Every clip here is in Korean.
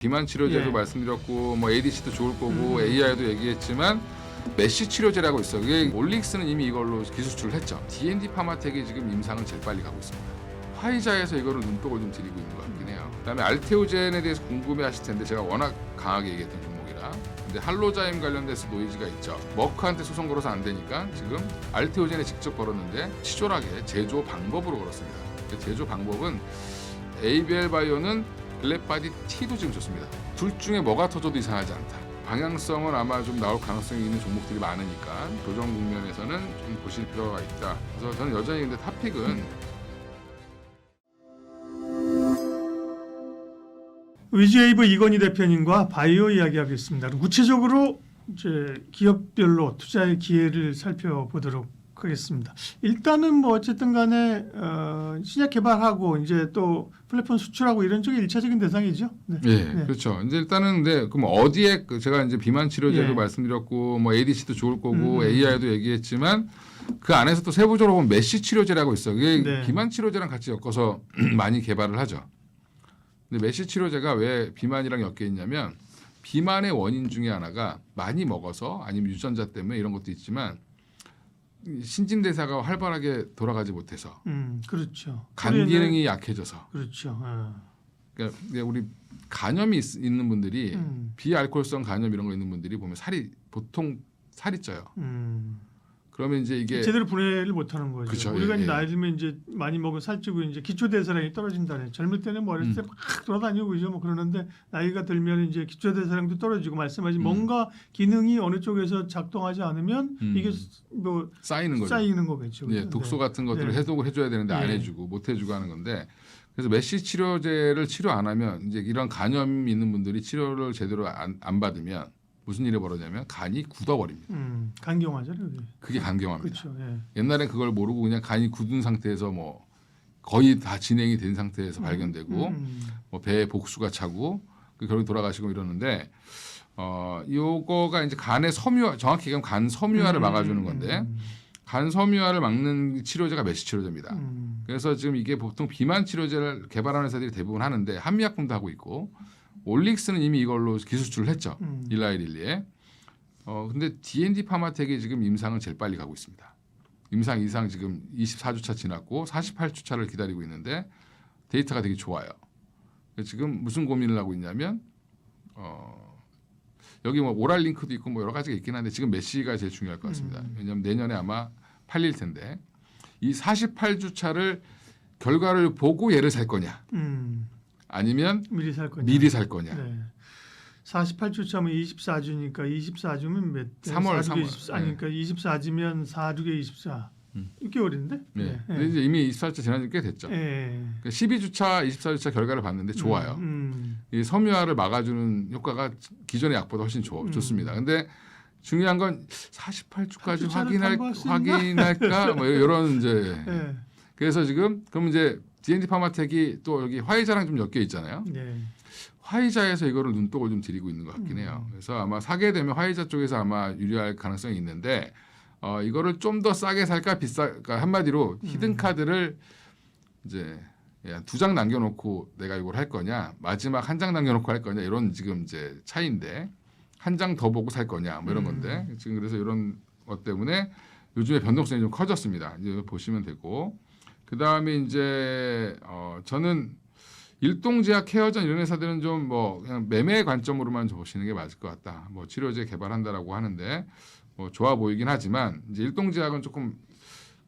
비만 치료제도 예. 말씀드렸고 뭐 ADC도 좋을 거고 음. AI도 얘기했지만 메쉬 치료제라고 있어. 이게 올릭스는 이미 이걸로 기술 수출을 했죠. D&D 파마텍이 지금 임상은 제일 빨리 가고 있습니다. 화이자에서 이거를 눈독을 좀 들이고 있는 것 같긴 해요. 그다음에 알테오젠에 대해서 궁금해하실 텐데 제가 워낙 강하게 얘기했던 종목이라. 근데 할로자임 관련돼서 노이즈가 있죠. 머크한테 소송 걸어서 안 되니까 지금 알테오젠에 직접 걸었는데 치졸하게 제조 방법으로 걸었습니다. 제조 방법은 ABL 바이오는 글랩바디 T도 지금 좋습니다. 둘 중에 뭐가 터져도 이상하지 않다. 방향성은 아마 좀 나올 가능성이 있는 종목들이 많으니까 조정 국면에서는 좀 보실 필요가 있다. 그래서 저는 여전히 근데 탑픽은 위즈웨이브 이건희 대표님과 바이오 이야기하겠습니다. 그럼 구체적으로 이제 기업별로 투자의 기회를 살펴보도록 하겠습니다. 일단은 뭐 어쨌든 간에 신약 개발하고 이제 또 플랫폼 수출하고 이런 쪽이 1차적인 대상이죠. 네. 예, 네. 그렇죠. 이제 일단은 근데 그럼 어디에 제가 이제 비만 치료제도 예. 말씀드렸고 뭐 ADC도 좋을 거고 AI도 얘기했지만 그 안에서 또 세부적으로 보면 메쉬 치료제라고 있어. 이게 네. 비만 치료제랑 같이 엮어서 많이 개발을 하죠. 근데 메쉬 치료제가 왜 비만이랑 엮여 있냐면 비만의 원인 중에 하나가 많이 먹어서 아니면 유전자 때문에 이런 것도 있지만 신진대사가 활발하게 돌아가지 못해서 그렇죠. 간 우리는- 기능이 약해져서 그렇죠. 그러니까 우리 간염이 있는 분들이 음. 비알코올성 간염 이런 거 있는 분들이 보면 보통 살이 쪄요. 그러면 이제 이게 제대로 분해를 못하는 거죠. 그쵸, 우리가 예, 예. 나이 들면 이제 많이 먹으면 살찌고 이제 기초 대사량이 떨어진다네. 젊을 때는 뭐 어렸을 때 막 돌아다니고 그죠. 뭐 그러는데 나이가 들면 이제 기초 대사량도 떨어지고 말씀하신 뭔가 기능이 어느 쪽에서 작동하지 않으면 이게 뭐 쌓이는 거죠. 쌓이는 거겠죠. 예, 그죠? 독소 네. 같은 것들을 네. 해독을 해줘야 되는데 안 예. 해주고 못 해주고 하는 건데 그래서 메쉬 치료제를 치료 안 하면 이제 이런 간염이 있는 분들이 치료를 제대로 안 받으면 무슨 일이 벌어지냐면 간이 굳어버립니다. 간경화죠. 그게 간경화입니다. 그렇죠. 예. 옛날엔 그걸 모르고 그냥 간이 굳은 상태에서 뭐 거의 다 진행이 된 상태에서 발견되고 뭐 배에 복수가 차고 결국 돌아가시고 이러는데 요거가 이제 간의 섬유화 정확히 얘기하면 간 섬유화를 막아주는 건데 간 섬유화를 막는 치료제가 메쉬 치료제입니다. 그래서 지금 이게 보통 비만 치료제를 개발하는 회사들이 대부분 하는데 한미약품도 하고 있고 올릭스는 이미 이걸로 기술 수출을 했죠. 일라이릴리에. 근데 D&D 파마텍이 지금 임상은 제일 빨리 가고 있습니다. 임상 이상 지금 24주차 지났고 48주차를 기다리고 있는데 데이터가 되게 좋아요. 지금 무슨 고민을 하고 있냐면 여기 뭐 오랄 링크도 있고 뭐 여러 가지가 있긴 한데 지금 메쉬가 제일 중요할 것 같습니다. 왜냐하면 내년에 아마 팔릴 텐데 이 48주차를 결과를 보고 얘를 살 거냐 아니면 미리 살 거냐. 미리 살 거냐. 네. 48주 차면 24주니까 24주면 몇 대? 3월, 4, 6에 3월. 24, 아니 그러니까 24주면 4, 6에 24. 6개월인데? 네. 근데 이제 이미 24주차 지난 지 꽤 됐죠. 예. 그러니까 12주차, 24주차 결과를 봤는데 좋아요. 이 섬유화를 막아주는 효과가 기존의 약보다 훨씬 좋습니다. 근데 중요한 건 48주까지 확인할까 뭐 이런 이제 예. 그래서 지금 그럼 이제 D&D 파마텍이 또 여기 화이자랑 좀 엮여 있잖아요. 네. 화이자에서 이거를 눈독을 좀 들이고 있는 것 같긴 해요. 그래서 아마 사게 되면 화이자 쪽에서 아마 유리할 가능성이 있는데 이거를 좀 더 싸게 살까 그러니까 한마디로 히든 카드를 이제 2장 남겨놓고 내가 이걸 할 거냐 마지막 한 장 남겨놓고 할 거냐 이런 지금 이제 차이인데 한 장 더 보고 살 거냐 뭐 이런 건데 지금 그래서 이런 것 때문에 요즘에 변동성이 좀 커졌습니다. 이제 보시면 되고 그 다음에 이제 저는 일동제약, 케어전 이런 회사들은 좀 뭐 그냥 매매 관점으로만 보시는 게 맞을 것 같다. 뭐 치료제 개발한다라고 하는데 뭐 좋아 보이긴 하지만 이제 일동제약은 조금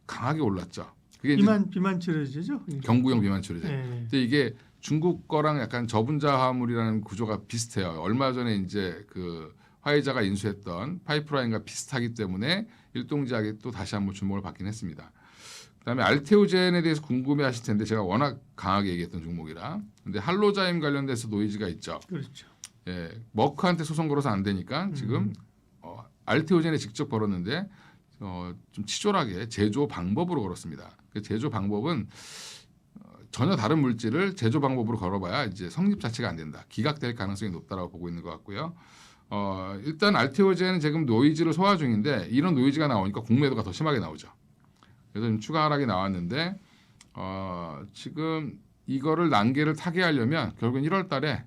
강하게 올랐죠. 그게 이제 비만 치료제죠? 경구용 비만 치료제. 예. 근데 이게 중국 거랑 약간 저분자 화물이라는 구조가 비슷해요. 얼마 전에 이제 그 화이자가 인수했던 파이프라인과 비슷하기 때문에 일동제약이 또 다시 한번 주목을 받긴 했습니다. 그다음에 알테오젠에 대해서 궁금해하실 텐데 제가 워낙 강하게 얘기했던 종목이라. 근데 할로자임 관련돼서 노이즈가 있죠. 그렇죠. 예, 머크한테 소송 걸어서 안 되니까 지금 알테오젠에 직접 걸었는데 좀 치졸하게 제조 방법으로 걸었습니다. 그 제조 방법은 전혀 다른 물질을 제조 방법으로 걸어봐야 이제 성립 자체가 안 된다. 기각될 가능성이 높다라고 보고 있는 것 같고요. 일단 알테오젠은 지금 노이즈를 소화 중인데 이런 노이즈가 나오니까 공매도가 더 심하게 나오죠. 그래서 좀 추가 하락이 나왔는데 지금 이거를 난계를 타게 하려면 결국은 1월 달에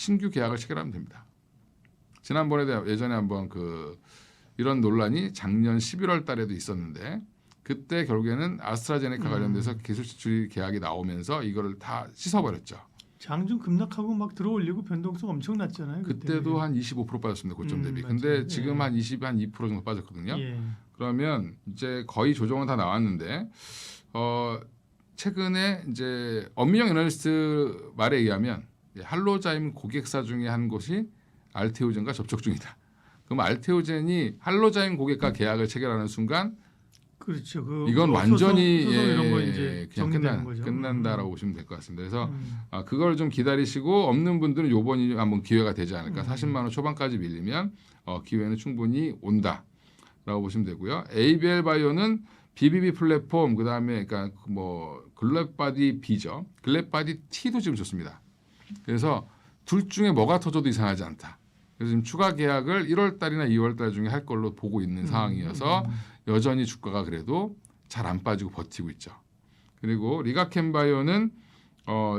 신규 계약을 체결하면 됩니다. 지난번에 예전에 한번 이런 논란이 작년 11월 달에도 있었는데 그때 결국에는 아스트라제네카 관련돼서 기술 수출 계약이 나오면서 이거를 다 씻어버렸죠. 장중 급락하고 막 들어올리고 변동성 엄청 났잖아요. 그때도 한 25% 빠졌습니다. 고점 대비. 근데 맞아요. 지금 예. 한 2% 정도 빠졌거든요. 예. 그러면 이제 거의 조정은 다 나왔는데 최근에 이제 엄민영 애널리스트 말에 의하면 할로자임 고객사 중에 한 곳이 알테오젠과 접촉 중이다. 그럼 알테오젠이 할로자임 고객과 계약을 체결하는 순간 그렇죠. 이건 뭐 완전히 소송 이런 거 이제 그냥 정리되는 거죠. 끝난다라고 보시면 될 것 같습니다. 그래서 음. 그걸 좀 기다리시고 없는 분들은 요번이 한번 기회가 되지 않을까. 40만 원 초반까지 밀리면 기회는 충분히 온다라고 보시면 되고요. ABL 바이오는 BBB 플랫폼 그다음에 그러니까 뭐 글랩바디 B죠. 글랩바디 T도 지금 좋습니다. 그래서 둘 중에 뭐가 터져도 이상하지 않다. 그래서 지금 추가 계약을 1월 달이나 2월 달 중에 할 걸로 보고 있는 상황이어서 여전히 주가가 그래도 잘 안 빠지고 버티고 있죠. 그리고 리가켄바이오는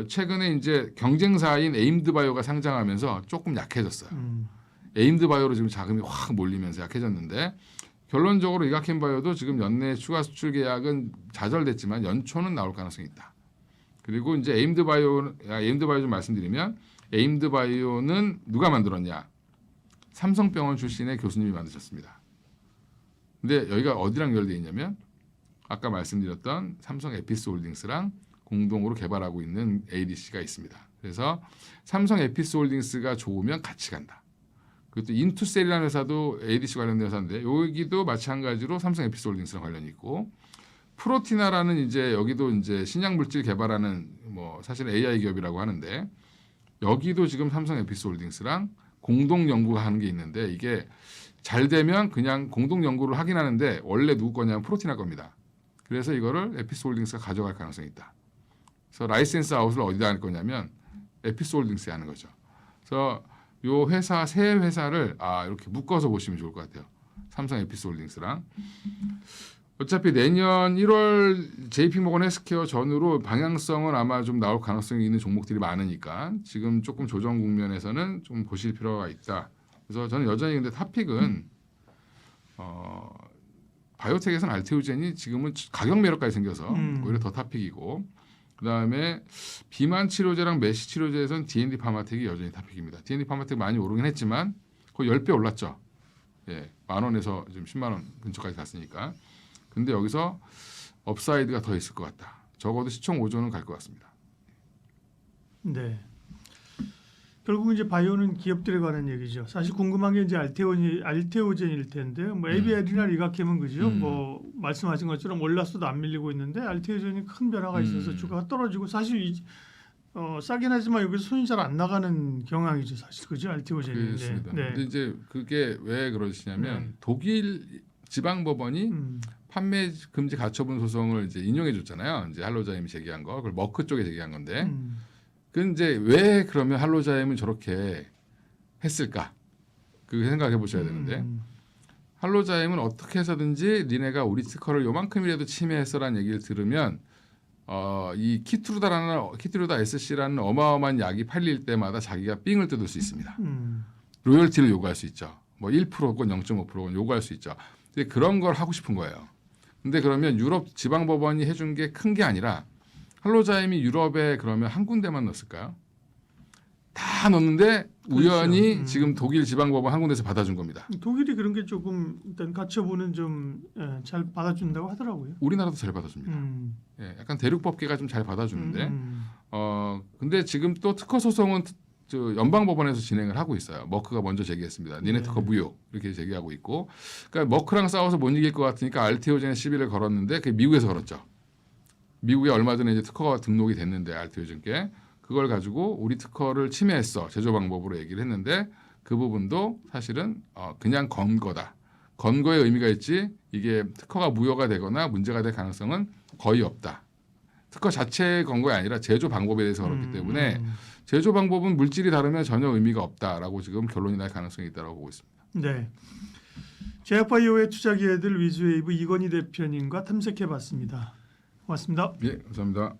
최근에 이제 경쟁사인 에임드바이오가 상장하면서 조금 약해졌어요. 에임드바이오로 지금 자금이 확 몰리면서 약해졌는데 결론적으로 리가켄바이오도 지금 연내 추가 수출 계약은 좌절됐지만 연초는 나올 가능성이 있다. 그리고 이제 에임드바이오 좀 말씀드리면 에임드바이오는 누가 만들었냐? 삼성병원 출신의 교수님이 만드셨습니다. 근데 여기가 어디랑 연결되어 있냐면 아까 말씀드렸던 삼성 에피스홀딩스랑 공동으로 개발하고 있는 ADC가 있습니다. 그래서 삼성 에피스홀딩스가 좋으면 같이 간다. 그것도 인투셀이라는 회사도 ADC 관련된 회사인데 여기도 마찬가지로 삼성 에피스홀딩스랑 관련이 있고 프로티나라는 이제 여기도 이제 신약 물질 개발하는 뭐 사실은 AI 기업이라고 하는데 여기도 지금 삼성 에피스홀딩스랑 공동 연구하는 게 있는데 이게 잘 되면 그냥 공동 연구를 하긴 하는데 원래 누구 거냐면 프로티나 겁니다. 그래서 이거를 에피스홀딩스가 가져갈 가능성이 있다. 그래서 라이센스 아웃을 어디다 할 거냐면 에피스홀딩스에 하는 거죠. 그래서 요 회사 세 회사를 이렇게 묶어서 보시면 좋을 것 같아요. 삼성 에피스홀딩스랑 어차피 내년 1월 JP모건 헬스케어 전후로 방향성은 아마 좀 나올 가능성이 있는 종목들이 많으니까 지금 조금 조정 국면에서는 좀 보실 필요가 있다. 그래서 저는 여전히 근데 탑픽은 바이오텍에서는 알테오젠이 지금은 가격 매력까지 생겨서 오히려 더 탑픽이고 그다음에 비만 치료제랑 메시 치료제에서는 D&D 파마텍이 여전히 탑픽입니다. D&D 파마텍 많이 오르긴 했지만 거의 10배 올랐죠. 예, 10,000원에서 지금 10만 원 근처까지 갔으니까. 근데 여기서 업사이드가 더 있을 것 같다. 적어도 시총 5조는 갈 것 같습니다. 네. 결국 이제 바이오는 기업들에 관한 얘기죠. 사실 궁금한 게 이제 알테오젠일 텐데요. 뭐 ABL이나 리가캠은 그죠. 뭐 말씀하신 것처럼 올랐어도 안 밀리고 있는데 알테오젠이 큰 변화가 있어서 주가가 떨어지고 사실 싸긴 하지만 여기서 손이 잘 안 나가는 경향이죠. 사실 그죠. 알테오젠이. 그렇습니다. 네. 근데 이제 그게 왜 그러시냐면 독일 지방법원이 판매 금지 가처분 소송을 이제 인용해 줬잖아요. 이제 할로자임이 제기한 거, 그걸 머크 쪽에 제기한 건데, 그 이제 왜 그러면 할로자임은 저렇게 했을까? 그 생각해 보셔야 되는데, 할로자임은 어떻게 해서든지 니네가 우리 특허를 요만큼이라도 침해했어라는 얘기를 들으면, 이 키트루다 SC라는 어마어마한 약이 팔릴 때마다 자기가 삥을 뜯을 수 있습니다. 로열티를 요구할 수 있죠. 뭐 1%건 0.5%건 요구할 수 있죠. 근데 그런 걸 하고 싶은 거예요. 근데 그러면 유럽 지방법원이 해준 게 큰 게 아니라 할로자임이 유럽에 그러면 한 군데만 넣었을까요? 다 넣었는데 우연히 지금 독일 지방법원 한 군데서 받아준 겁니다. 독일이 그런 게 조금 일단 가처분은 좀 잘 받아준다고 하더라고요. 우리나라도 잘 받아줍니다. 예, 약간 대륙법계가 좀 잘 받아주는데 근데 지금 또 특허 소송은 저 연방법원에서 진행을 하고 있어요. 머크가 먼저 제기했습니다. 니네 특허 무효 이렇게 제기하고 있고, 그러니까 머크랑 싸워서 못 이길 것 같으니까 알테오젠에 시비를 걸었는데 그게 미국에서 걸었죠. 미국에 얼마 전에 이제 특허가 등록이 됐는데 알테오젠께 그걸 가지고 우리 특허를 침해했어 제조 방법으로 얘기를 했는데 그 부분도 사실은 그냥 건 거다. 건 거에 의미가 있지 이게 특허가 무효가 되거나 문제가 될 가능성은 거의 없다. 특허 자체의 건 거가 아니라 제조 방법에 대해서 걸었기 때문에 제조 방법은 물질이 다르면 전혀 의미가 없다라고 지금 결론이 날 가능성이 있다고 보고 있습니다. 네. 제약바이오의 투자 기회들 위즈웨이브 이건희 대표님과 탐색해봤습니다. 고맙습니다. 예, 감사합니다.